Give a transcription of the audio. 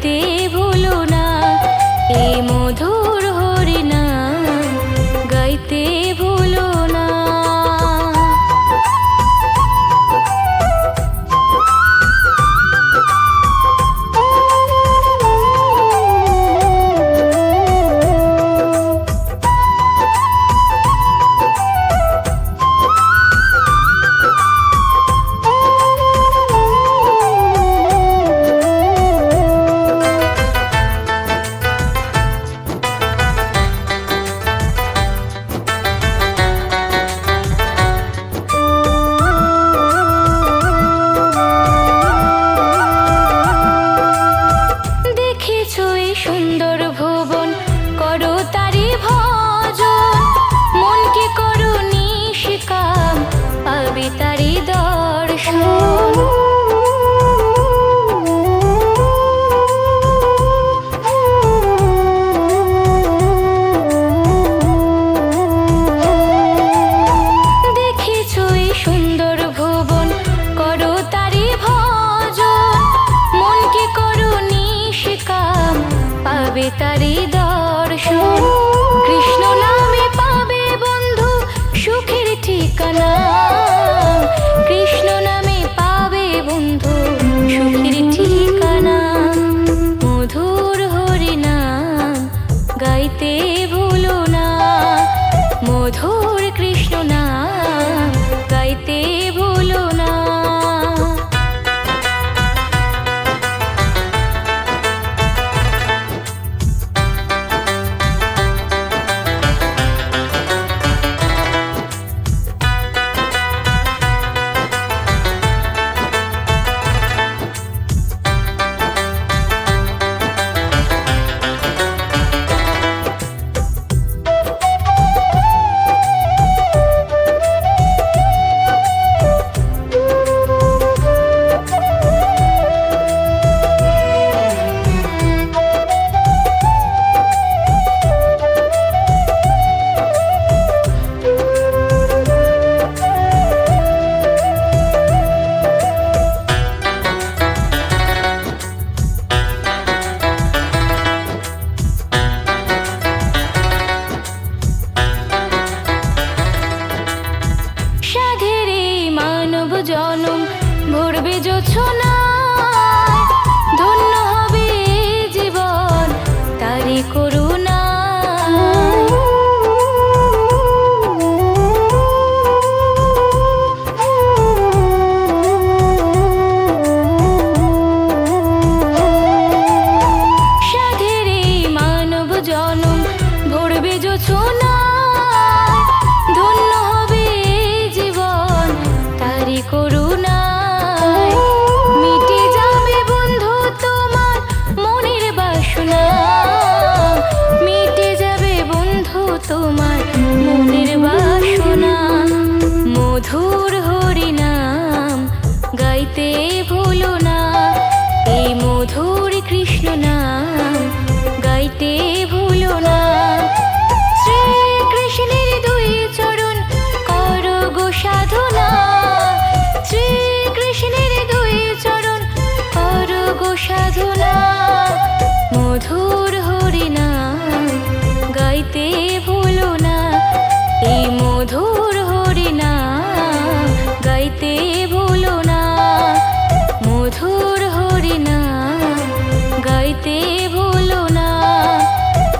গাইতে ভুলো না, এই মধুর হরিনাম গাইতে ভুলো না। সুন্দর ভুবন করো তারি ভজন, মনকে করো নিষ্কাম পাবে তারি দর্শন। দেখেছো এই সুন্দর ভুবন করো তারি ভজন, মনকে করো নিষ্কাম পাবে তারি দর্শন। কৃষ্ণ নামে পাবে বন্ধু সুখের ঠিকানা, কৃষ্ণ নামে পাবে বন্ধু সুখের ঠিকানা। মধুর হরিনাম গাইতে ভুলো না, মধুর কৃষ্ণ নাম গাইতে ভুলো না। জনম ভরবে জোছনায়, ধন্য হবে জীবন তারি করুণা। সাধের এই মানব জনম ভরবে জোছনায়, ধন্য হবে জীবন তারি করুণায়। মিটে যাবে বন্ধু তোমার মনের বাসনা, মিটে যাবে বন্ধু তোমার মনের বাসনা। মধুর হরিনাম গাইতে ভুলো না, এই মধুর কৃষ্ণ নাম গাইতে ভুলো না। শ্রীকৃষ্ণের দুই চরণ করো গো সাধনা, শ্রীকৃষ্ণের দুই চরণ করো গো সাধনা। মধুর হরিনাম গাইতে ভুলো না, এই মধুর হরিনাম গাইতে ভুলো না, মধুর হরিনাম গাইতে